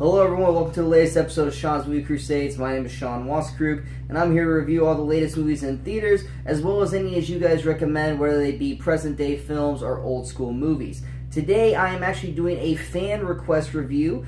Hello everyone, welcome to the latest episode of Sean's Movie Crusades. My name is Sean Waskrug, and I'm here to review all the latest movies in theaters, as well as any as you guys recommend, whether they be present-day films or old-school movies. Today, I am actually doing a fan request review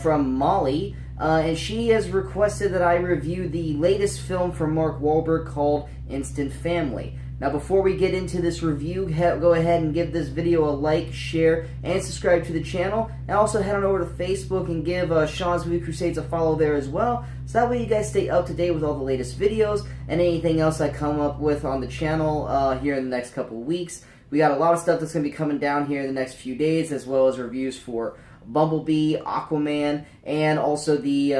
from Molly, and she has requested that I review the latest film from Mark Wahlberg called Instant Family. Now, before we get into this review, go ahead and give this video a like, share, and subscribe to the channel. And also head on over to Facebook and give Sean's Movie Crusades a follow there as well. So that way you guys stay up to date with all the latest videos and anything else I come up with on the channel here in the next couple of weeks. We got a lot of stuff that's going to be coming down here in the next few days, as well as reviews for Bumblebee, Aquaman, and also the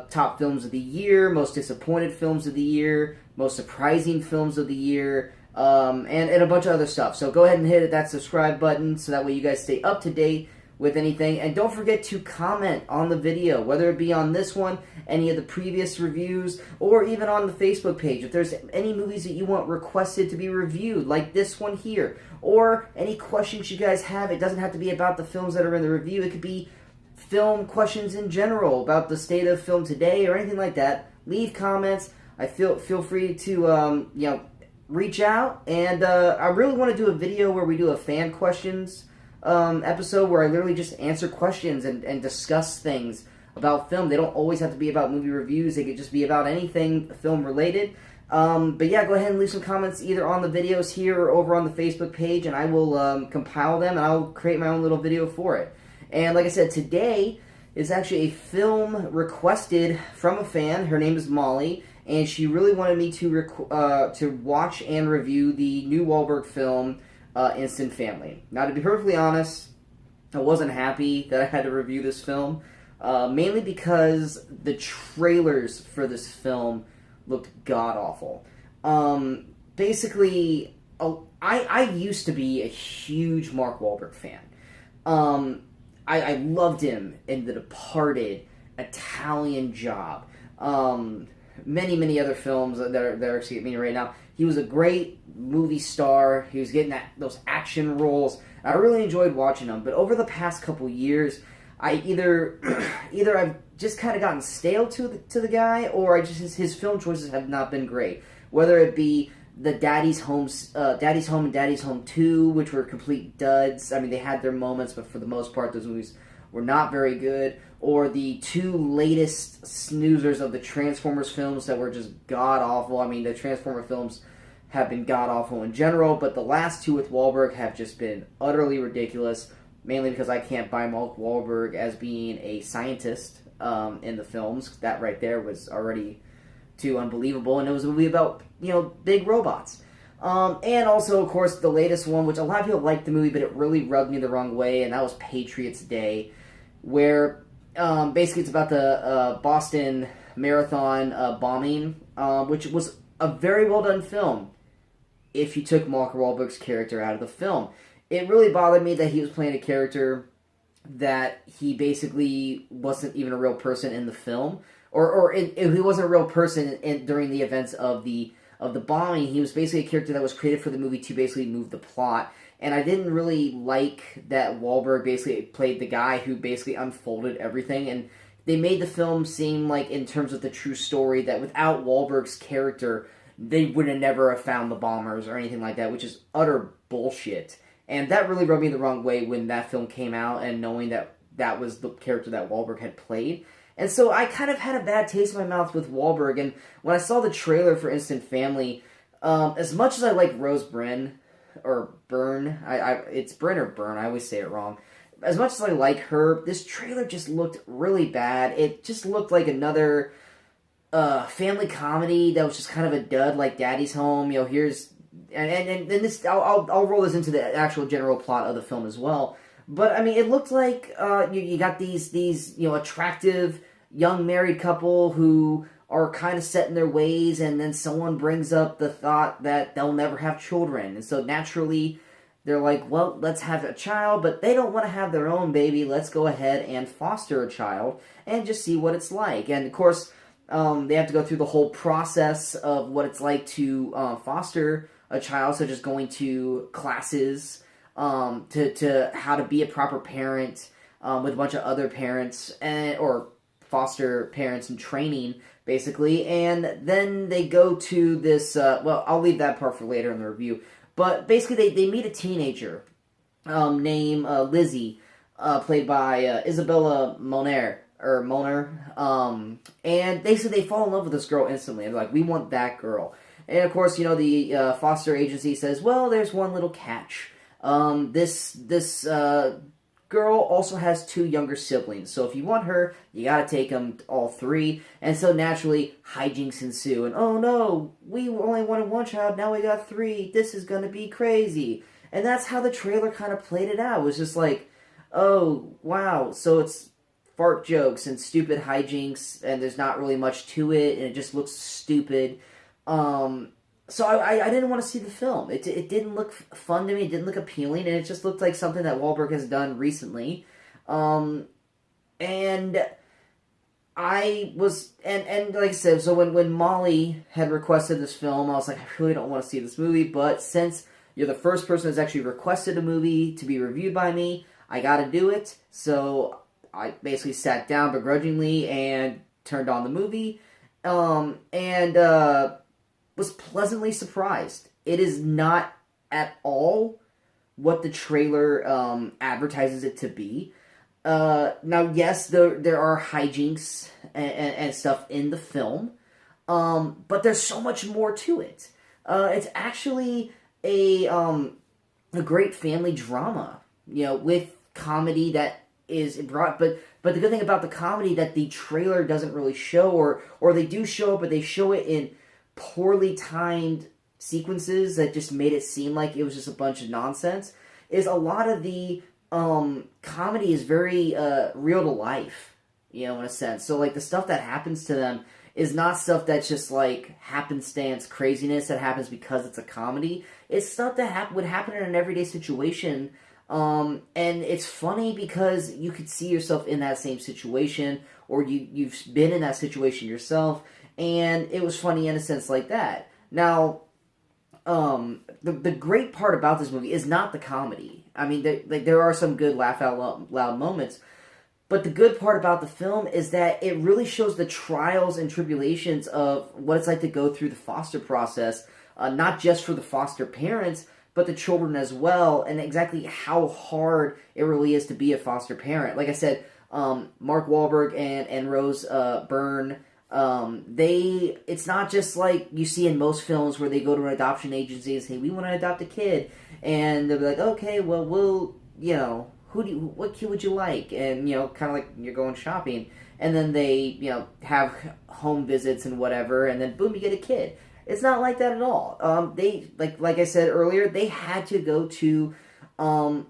top films of the year, most disappointed films of the year, most surprising films of the year, and a bunch of other stuff. So go ahead and hit that subscribe button so that way you guys stay up to date with anything. And don't forget to comment on the video, whether it be on this one, any of the previous reviews, or even on the Facebook page. If there's any movies that you want requested to be reviewed, like this one here, or any questions you guys have, it doesn't have to be about the films that are in the review. It could be film questions in general about the state of film today or anything like that. Leave comments. I feel free to reach out, and I really want to do a video where we do a fan questions episode where I literally just answer questions and discuss things about film. They don't always have to be about movie reviews. They could just be about anything film related. But yeah, go ahead and leave some comments either on the videos here or over on the Facebook page, and I will compile them, and I'll create my own little video for it. And like I said, today is actually a film requested from a fan. Her name is Molly, and she really wanted me to watch and review the new Wahlberg film, Instant Family. Now, to be perfectly honest, I wasn't happy that I had to review this film, mainly because the trailers for this film looked god-awful. Basically, I used to be a huge Mark Wahlberg fan. I loved him in The Departed, Italian Job, many other films that are escaping me right now. He was a great movie star. He was getting those action roles. I really enjoyed watching him. But over the past couple years, I either I've just kind of gotten stale to the guy, or his film choices have not been great. Whether it be the Daddy's Home and Daddy's Home 2, which were complete duds. I mean, they had their moments, but for the most part, those movies were not very good. Or the two latest snoozers of the Transformers films that were just god-awful. I mean, the Transformer films have been god-awful in general, but the last two with Wahlberg have just been utterly ridiculous, mainly because I can't buy Mark Wahlberg as being a scientist in the films. That right there was already too unbelievable, and it was a movie about, big robots. And also, of course, the latest one, which a lot of people liked the movie, but it really rubbed me the wrong way, and that was Patriots Day, where basically it's about the Boston Marathon bombing, which was a very well done film if you took Mark Wahlberg's character out of the film. It really bothered me that he was playing a character that he basically wasn't even a real person in the film, or he wasn't a real person during the events of the bombing. He was basically a character that was created for the movie to basically move the plot. And I didn't really like that Wahlberg basically played the guy who basically unfolded everything. And they made the film seem like, in terms of the true story, that without Wahlberg's character, they would have never found the bombers or anything like that, which is utter bullshit. And that really rubbed me the wrong way when that film came out, and knowing that that was the character that Wahlberg had played. And so I kind of had a bad taste in my mouth with Wahlberg. And when I saw the trailer for Instant Family, as much as I like Rose Byrne, or Byrne, it's Byrne or Byrne, I always say it wrong. As much as I like her, this trailer just looked really bad. It just looked like another family comedy that was just kind of a dud, like Daddy's Home. Here's and this. I'll roll this into the actual general plot of the film as well. But I mean, it looked like you got these attractive young married couple who are kind of set in their ways, and then someone brings up the thought that they'll never have children, and so naturally they're like, well, let's have a child, but they don't want to have their own baby. Let's go ahead and foster a child and just see what it's like. And of course, they have to go through the whole process of what it's like to foster a child, such as going to classes to how to be a proper parent, with a bunch of other parents or foster parents in training, basically. And then they go to this, well, I'll leave that part for later in the review. But basically, they meet a teenager named Lizzie, played by Isabella Moner. And basically they fall in love with this girl instantly. And they're like, we want that girl. And of course, the foster agency says, well, there's one little catch. This girl also has 2 younger siblings. So if you want her, you gotta take them all 3. And so naturally, hijinks ensue. And oh no, we only wanted 1 child, now we got 3. This is gonna be crazy. And that's how the trailer kind of played it out. It was just like, oh, wow. So it's fart jokes and stupid hijinks, and there's not really much to it, and it just looks stupid. So I didn't want to see the film. It didn't look fun to me. It didn't look appealing, and it just looked like something that Wahlberg has done recently. And I was, and like I said, so when Molly had requested this film, I was like, I really don't want to see this movie, but since you're the first person that's actually requested a movie to be reviewed by me, I gotta do it. So I basically sat down begrudgingly and turned on the movie, and was pleasantly surprised. It is not at all what the trailer advertises it to be. Now, yes, there are hijinks and stuff in the film, but there's so much more to it. It's actually a great family drama, with comedy that is brought, but the good thing about the comedy that the trailer doesn't really show, or they do show it, but they show it in poorly timed sequences that just made it seem like it was just a bunch of nonsense, is a lot of the comedy is very real to life, in a sense. So like the stuff that happens to them is not stuff that's just like happenstance craziness that happens because it's a comedy. It's stuff that would happen in an everyday situation. And it's funny because you could see yourself in that same situation, or you've been in that situation yourself, and it was funny in a sense like that. Now, the great part about this movie is not the comedy. I mean, there are some good laugh out loud moments, but the good part about the film is that it really shows the trials and tribulations of what it's like to go through the foster process, not just for the foster parents, but the children as well, and exactly how hard it really is to be a foster parent. Like I said, Mark Wahlberg and Rose Byrne, it's not just like you see in most films where they go to an adoption agency and say, we want to adopt a kid, and they'll be like, okay, well, what kid would you like? And, kind of like you're going shopping, and then they, have home visits and whatever, and then boom, you get a kid. It's not like that at all. They, like I said earlier, they had to go to, 8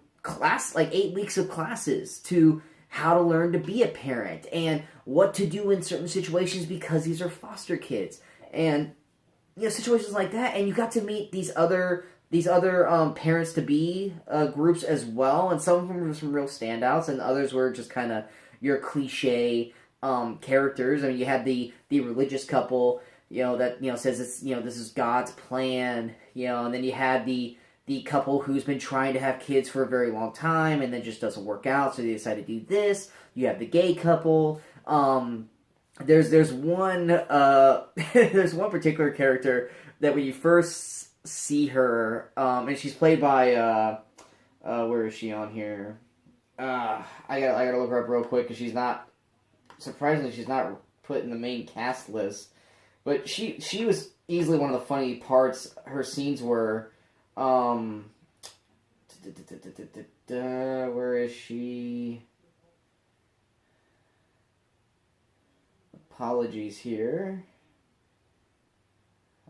weeks of classes to how to learn to be a parent, and what to do in certain situations because these are foster kids, and situations like that. And you got to meet these other parents to be groups as well, and some of them were some real standouts, and others were just kind of your cliche characters. I mean, you had the religious couple, that says it's this is God's plan, and then you had the couple who's been trying to have kids for a very long time and then just doesn't work out, so they decide to do this. You have the gay couple. There's one there's one particular character that when you first see her, and she's played by where is she on here? I gotta look her up real quick because she's not put in the main cast list. But she was easily one of the funny parts. Her scenes were, where is she? Apologies here.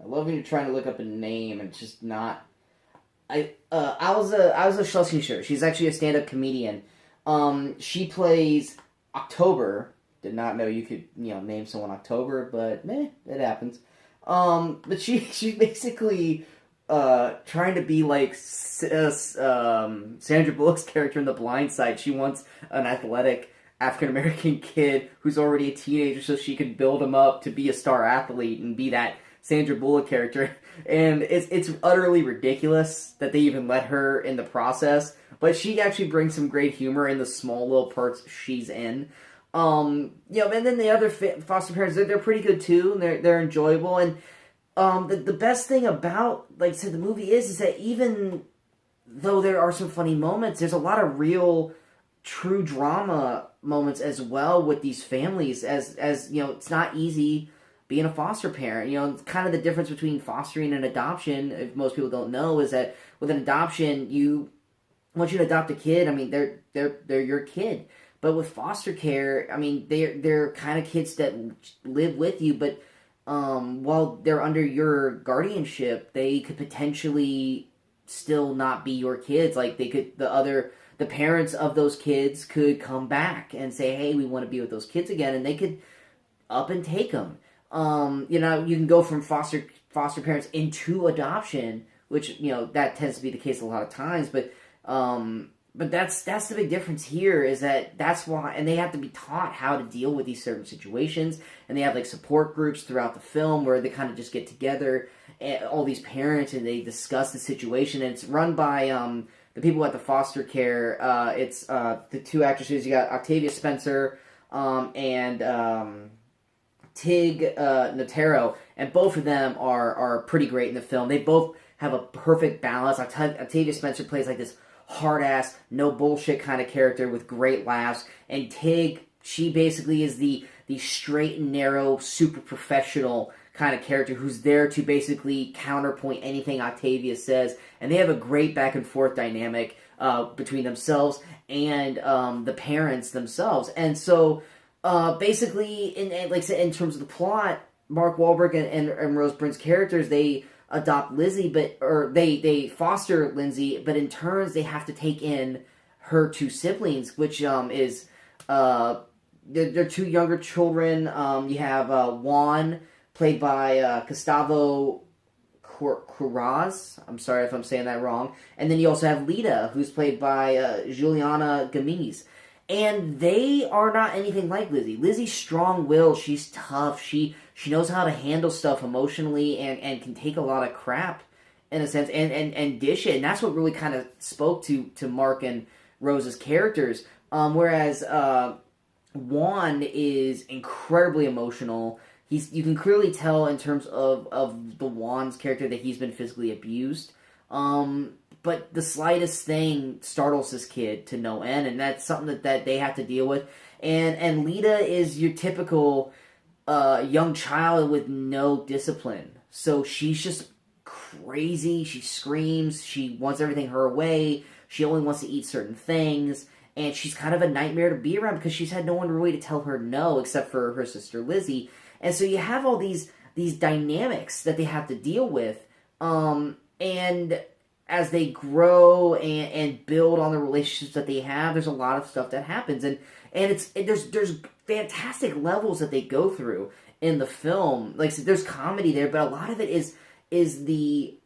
I love when you're trying to look up a name and it's just not. Alza Schlesinger. She's actually a stand-up comedian. She plays October. Did not know you could, name someone October, but it happens. But she's basically trying to be like Sandra Bullock's character in The Blind Side. She wants an athletic African-American kid who's already a teenager so she can build him up to be a star athlete and be that Sandra Bullock character, and it's utterly ridiculous that they even let her in the process. But she actually brings some great humor in the small little parts she's in. And then the other foster parents, they're pretty good too, and they're enjoyable. And the best thing about, like I said, the movie is that even though there are some funny moments, there's a lot of real, true drama moments as well with these families. As it's not easy being a foster parent. Kind of the difference between fostering and adoption, if most people don't know, is that with an adoption, once you adopt a kid, I mean, they're your kid. But with foster care, I mean, they're kind of kids that live with you, but while they're under your guardianship, they could potentially still not be your kids. Like the parents of those kids could come back and say, "Hey, we want to be with those kids again," and they could up and take them. You can go from foster parents into adoption, which that tends to be the case a lot of times, but that's the big difference here, is that's why, and they have to be taught how to deal with these certain situations, and they have like support groups throughout the film where they kind of just get together, all these parents, and they discuss the situation, and it's run by the people at the foster care. It's the two actresses. You got Octavia Spencer and Tig Notaro, and both of them are pretty great in the film. They both have a perfect balance. Octavia Spencer plays like this hard-ass, no bullshit kind of character with great laughs, and Tig, she basically is the straight and narrow, super professional kind of character who's there to basically counterpoint anything Octavia says, and they have a great back and forth dynamic between themselves and the parents themselves. And so basically, like I said, in terms of the plot, Mark Wahlberg and Rose Byrne's characters, they adopt Lizzie, they foster Lindsay, but in turns they have to take in her two siblings, which is they're two younger children. You have Juan, played by Gustavo Cuarón. I'm sorry if I'm saying that wrong. And then you also have Lita, who's played by Juliana Gamiz. And they are not anything like Lizzie. Lizzie's strong-willed. She's tough. She knows how to handle stuff emotionally and can take a lot of crap, in a sense, and dish it. And that's what really kind of spoke to Mark and Rose's characters. Whereas Juan is incredibly emotional. You can clearly tell in terms of the Juan's character that he's been physically abused. But the slightest thing startles this kid to no end, and that's something that they have to deal with. And Lita is your typical young child with no discipline. So she's just crazy. She screams. She wants everything her way. She only wants to eat certain things. And she's kind of a nightmare to be around because she's had no one really to tell her no except for her sister Lizzie. And so you have all these dynamics that they have to deal with. And as they grow and build on the relationships that they have, there's a lot of stuff that happens. And there's fantastic levels that they go through in the film. Like, so there's comedy there, but a lot of it is the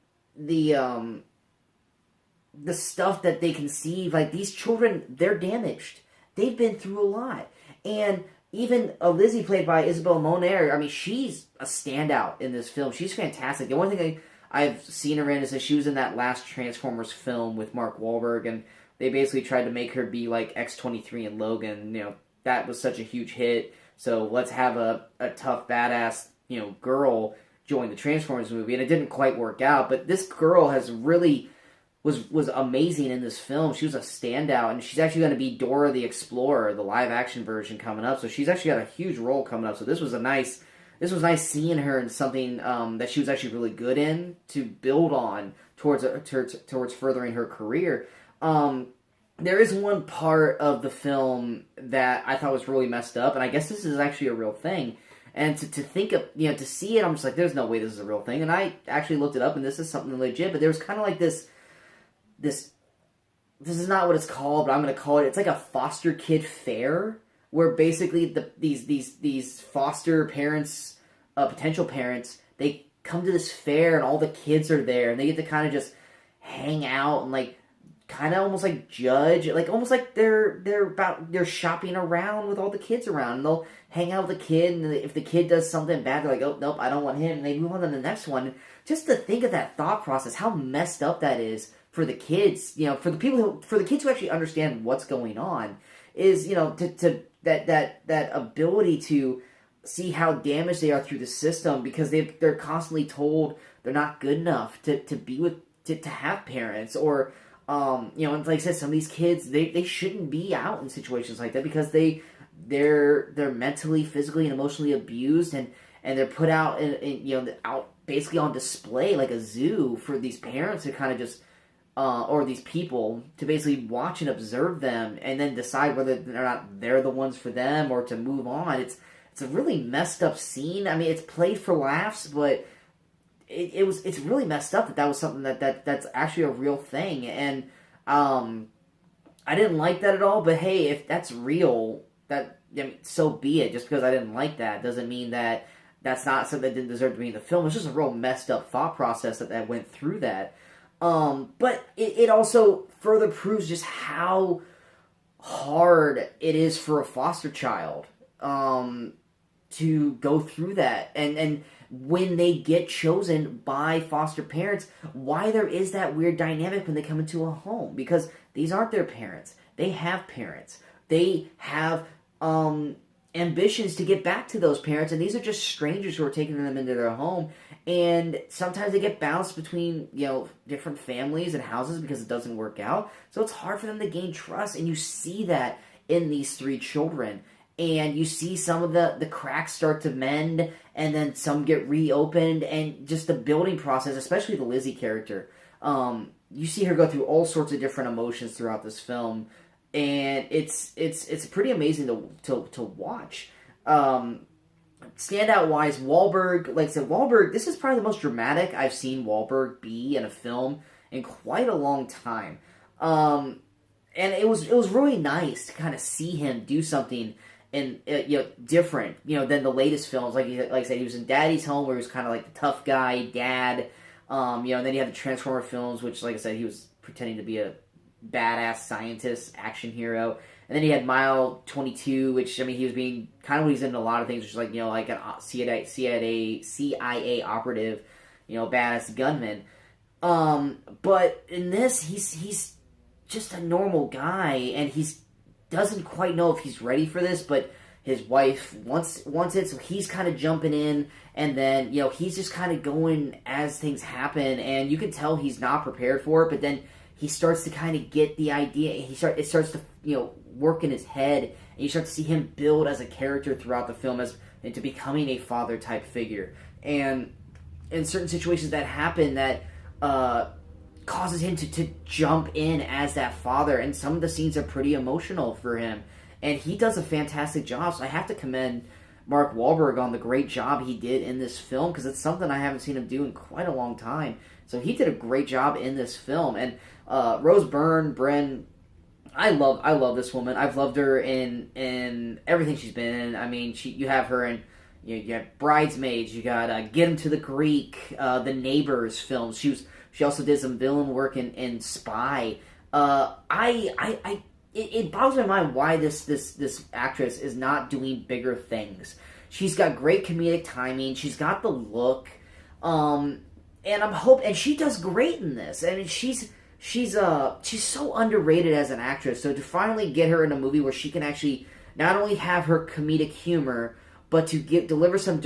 stuff that they conceive. Like, these children, they're damaged. They've been through a lot. And even Lizzie, played by Isabel Moner, I mean, she's a standout in this film. She's fantastic. The only thing I've seen her in is that she was in that last Transformers film with Mark Wahlberg, and they basically tried to make her be like X-23 and Logan. That was such a huge hit, so let's have a tough, badass, girl join the Transformers movie, and it didn't quite work out, but this girl has really was amazing in this film. She was a standout, and she's actually going to be Dora the Explorer, the live-action version, coming up, so she's actually got a huge role coming up, so this was nice seeing her in something that she was actually really good in to build on towards furthering her career. There is one part of the film that I thought was really messed up, and I guess this is actually a real thing. And to think of, to see it, I'm just like, there's no way this is a real thing. And I actually looked it up, and this is something legit. But there was kind of like this is not what it's called, but I'm going to call it. It's like a foster kid fair, where basically these foster parents, potential parents, they come to this fair and all the kids are there and they get to kind of just hang out and like kind of almost like judge, like almost like they're shopping around with all the kids around, and they'll hang out with the kid, and if the kid does something bad, they're like, oh nope, I don't want him, and they move on to the next one. Just to think of that thought process, how messed up that is for the kids, for the kids who actually understand what's going on, is to that ability to see how damaged they are through the system, because they're constantly told they're not good enough to be with to have parents, or and like I said, some of these kids they shouldn't be out in situations like that, because they're mentally, physically, and emotionally abused, and they're put out out basically on display like a zoo for these parents to kind of just or these people to basically watch and observe them, and then decide whether or not they're the ones for them or to move on. It's a really messed up scene. I mean, it's played for laughs, but it's really messed up that was something that's actually a real thing. And I didn't like that at all. But hey, if that's real, so be it. Just because I didn't like that doesn't mean that that's not something that didn't deserve to be in the film. It's just a real messed up thought process that went through that. But it also further proves just how hard it is for a foster child to go through that, and when they get chosen by foster parents, why there is that weird dynamic when they come into a home, because these aren't their parents. They have parents. They have ambitions to get back to those parents, and these are just strangers who are taking them into their home. And sometimes they get bounced between different families and houses because it doesn't work out. So it's hard for them to gain trust, and you see that in these three children. And you see some of the cracks start to mend, and then some get reopened, and just the building process, especially the Lizzie character. You see her go through all sorts of different emotions throughout this film, and it's pretty amazing to watch. Standout wise, Wahlberg, like I said, this is probably the most dramatic I've seen Wahlberg be in a film in quite a long time. And it was really nice to kind of see him do something and different, than the latest films. Like I said, he was in Daddy's Home, where he was kind of like the tough guy dad. And then he had the Transformer films, which, like I said, he was pretending to be a badass scientist action hero. And then he had Mile 22, which, I mean, he was being kind of what he's in a lot of things, which is like like a CIA operative, badass gunman. But in this, he's just a normal guy, and he's doesn't quite know if he's ready for this, but his wife wants it, so he's kind of jumping in, and then, he's just kind of going as things happen, and you can tell he's not prepared for it, but then he starts to kind of get the idea, it starts to, work in his head, and you start to see him build as a character throughout the film into becoming a father-type figure. And in certain situations that happen, that causes him to jump in as that father, and some of the scenes are pretty emotional for him, and he does a fantastic job. So I have to commend Mark Wahlberg on the great job he did in this film, because it's something I haven't seen him do in quite a long time. So he did a great job in this film. And Rose Byrne, I love this woman. I've loved her in everything she's been in. I mean, you have her in, you have Bridesmaids, you got Get 'Em to the Greek, the Neighbors films. She also did some villain work in Spy. It boggles my mind why this actress is not doing bigger things. She's got great comedic timing. She's got the look, and she does great in this. I mean, she's so underrated as an actress. So to finally get her in a movie where she can actually not only have her comedic humor, but to deliver some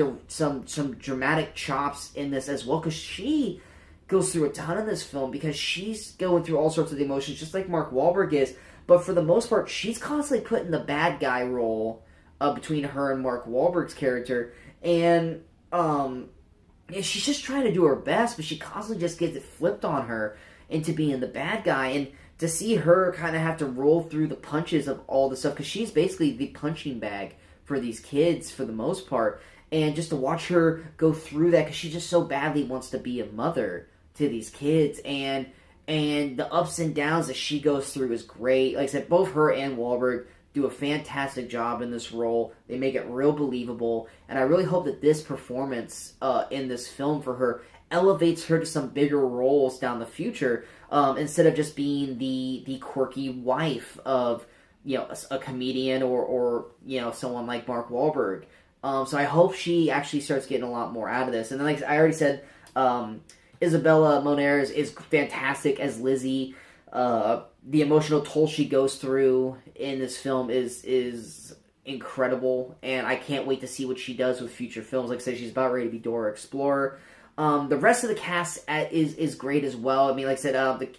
dramatic chops in this as well, because she goes through a ton in this film, because she's going through all sorts of emotions, just like Mark Wahlberg is. But for the most part, she's constantly put in the bad guy role between her and Mark Wahlberg's character, and she's just trying to do her best, but she constantly just gets it flipped on her into being the bad guy. And to see her kind of have to roll through the punches of all the stuff, because she's basically the punching bag for these kids for the most part, and just to watch her go through that, because she just so badly wants to be a mother to these kids, and the ups and downs that she goes through is great. Like I said, both her and Wahlberg do a fantastic job in this role. They make it real believable, and I really hope that this performance in this film for her elevates her to some bigger roles down the future, instead of just being the quirky wife of, a comedian or someone like Mark Wahlberg. So I hope she actually starts getting a lot more out of this. And then, like I already said, Isabella Moner is fantastic as Lizzie. The emotional toll she goes through in this film is incredible, and I can't wait to see what she does with future films. Like I said, she's about ready to be Dora Explorer. The rest of the cast is great as well. I mean, like I said,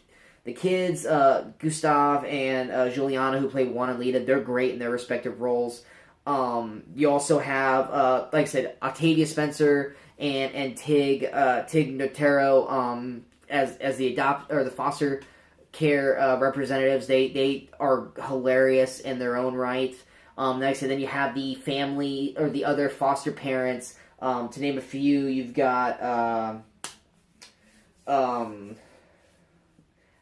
the kids, Gustav and Juliana, who play Juan and Lita, they're great in their respective roles. You also have, like I said, Octavia Spencer and Tig Notaro as the foster care representatives. They are hilarious in their own right. Like I said, then you have the family or the other foster parents. To name a few, you've got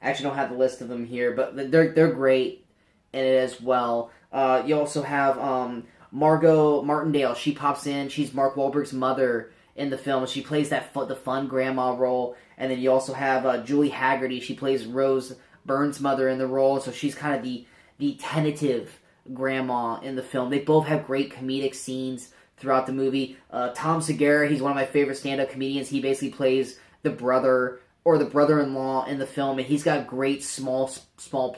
I actually don't have the list of them here, but they're great in it as well. You also have Margot Martindale. She pops in. She's Mark Wahlberg's mother in the film. She plays the fun grandma role. And then you also have Julie Haggerty. She plays Rose Byrne's mother in the role. So she's kind of the tentative grandma in the film. They both have great comedic scenes throughout the movie. Tom Segura, he's one of my favorite stand-up comedians. He basically plays the brother or the brother-in-law in the film, and he's got great small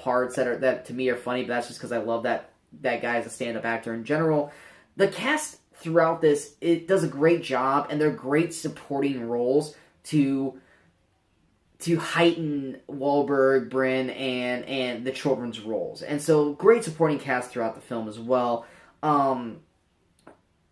parts that to me are funny, but that's just because I love that guy as a stand-up actor in general. The cast throughout this, it does a great job, and they're great supporting roles to heighten Wahlberg, Bryn, and the children's roles. And so, great supporting cast throughout the film as well.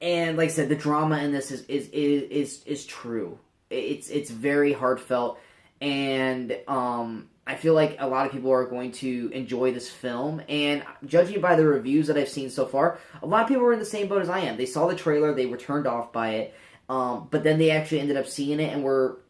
And like I said, the drama in this is true. It's very heartfelt, and I feel like a lot of people are going to enjoy this film. And judging by the reviews that I've seen so far, a lot of people were in the same boat as I am. They saw the trailer, they were turned off by it, but then they actually ended up seeing it and were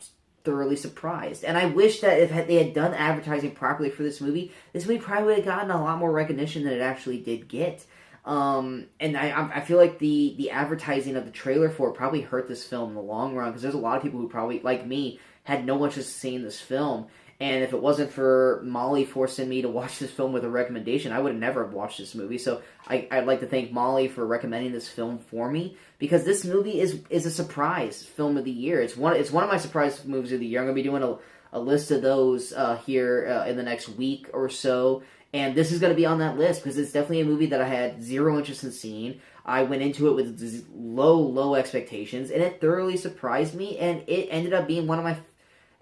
thoroughly surprised. And I wish that if they had done advertising properly for this movie probably would have gotten a lot more recognition than it actually did get. And I feel like the advertising of the trailer for it probably hurt this film in the long run, because there's a lot of people who probably, like me, had no interest in seeing this film. And if it wasn't for Molly forcing me to watch this film with a recommendation, I would have never watched this movie. So I'd like to thank Molly for recommending this film for me, because this movie is a surprise film of the year. It's one of my surprise movies of the year. I'm going to be doing a list of those here in the next week or so. And this is going to be on that list because it's definitely a movie that I had zero interest in seeing. I went into it with low expectations, and it thoroughly surprised me, and it ended up being one of my...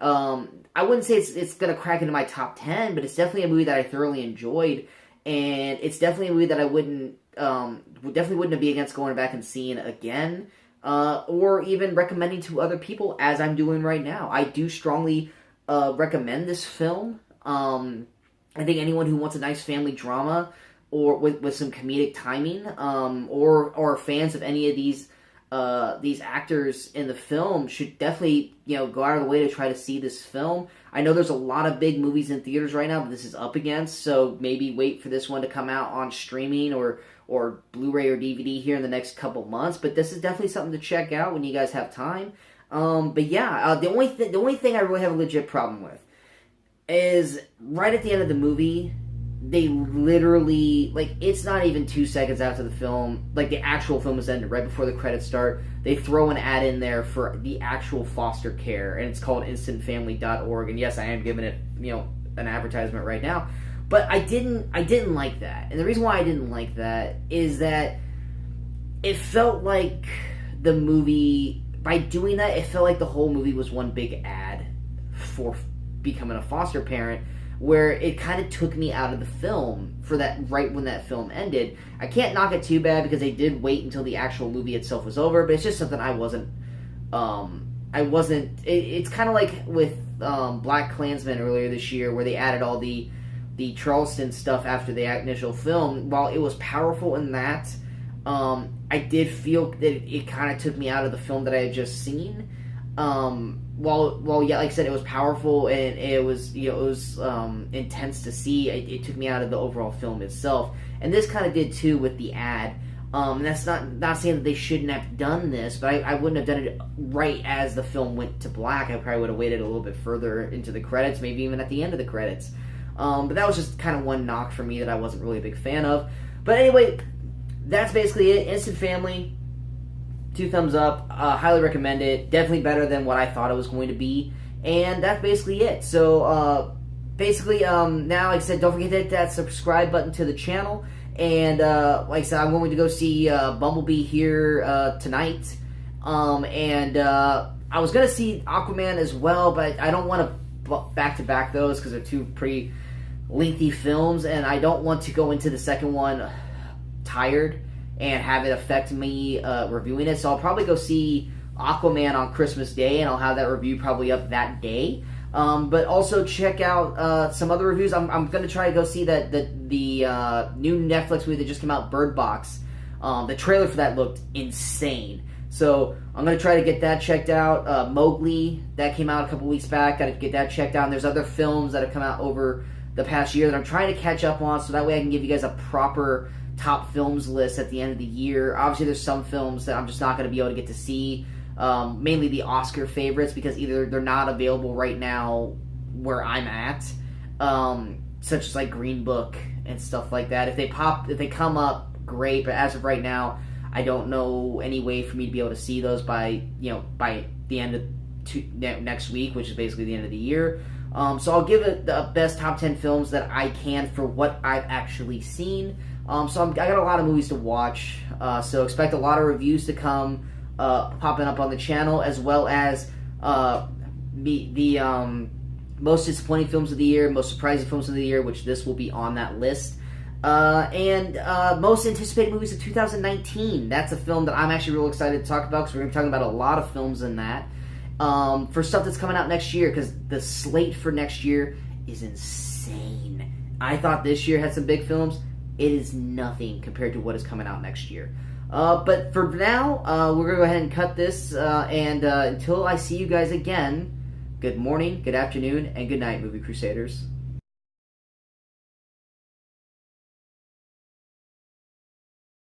I wouldn't say it's going to crack into my top 10, but it's definitely a movie that I thoroughly enjoyed, and it's definitely a movie that I wouldn't be against going back and seeing again, or even recommending to other people as I'm doing right now. I do strongly recommend this film. I think anyone who wants a nice family drama or with some comedic timing, or fans of any of these actors in the film should definitely go out of the way to try to see this film. I know there's a lot of big movies in theaters right now that this is up against, so maybe wait for this one to come out on streaming or Blu-ray or DVD here in the next couple months. But this is definitely something to check out when you guys have time. But yeah, the only thing I really have a legit problem with is right at the end of the movie, they literally, it's not even 2 seconds after the film, the actual film is ended, right before the credits start, they throw an ad in there for the actual foster care, and it's called instantfamily.org, and yes, I am giving it, an advertisement right now, but I didn't like that, and the reason why I didn't like that is that it felt like the movie, by doing that, it felt like the whole movie was one big ad for becoming a foster parent, where it kind of took me out of the film for that right when that film ended. I can't knock it too bad because they did wait until the actual movie itself was over, but it's just something I wasn't, it's kind of like with Black Klansman earlier this year, where they added all the Charleston stuff after the initial film. While it was powerful in that, I did feel that it kind of took me out of the film that I had just seen. While yeah, like I said, it was powerful and it was intense to see. It took me out of the overall film itself, and this kind of did too with the ad. And that's not saying that they shouldn't have done this, but I wouldn't have done it right as the film went to black. I probably would have waited a little bit further into the credits, maybe even at the end of the credits. But that was just kind of one knock for me that I wasn't really a big fan of. But anyway, that's basically it. Instant Family, 2 thumbs up. Highly recommend it. Definitely better than what I thought it was going to be. And that's basically it. So, now, like I said, don't forget to hit that subscribe button to the channel. And, like I said, I'm going to go see Bumblebee here tonight. I was going to see Aquaman as well, but I don't want to back-to-back those because they're 2 pretty lengthy films, and I don't want to go into the second one tired and have it affect me reviewing it. So I'll probably go see Aquaman on Christmas Day, and I'll have that review probably up that day. But also check out some other reviews. I'm going to try to go see the new Netflix movie that just came out, Bird Box. The trailer for that looked insane. So I'm going to try to get that checked out. Mowgli, that came out a couple weeks back. Got to get that checked out. And there's other films that have come out over the past year that I'm trying to catch up on, so that way I can give you guys a proper top films list at the end of the year. Obviously, there's some films that I'm just not going to be able to get to see. Mainly the Oscar favorites, because either they're not available right now where I'm at, such as like Green Book and stuff like that. If they come up, great. But as of right now, I don't know any way for me to be able to see those by the end of next week, which is basically the end of the year. So I'll give it the best top 10 films that I can for what I've actually seen. I got a lot of movies to watch. So expect a lot of reviews to come. Popping up on the channel, as well as the most disappointing films of the year, most surprising films of the year, which this will be on that list, and most anticipated movies of 2019. That's a film that I'm actually real excited to talk about, because we're going to be talking about a lot of films in that, for stuff that's coming out next year, because the slate for next year is insane. I thought this year had some big films. It is nothing compared to what is coming out next year. But for now, we're going to go ahead and cut this, and until I see you guys again, good morning, good afternoon, and good night, Movie Crusaders.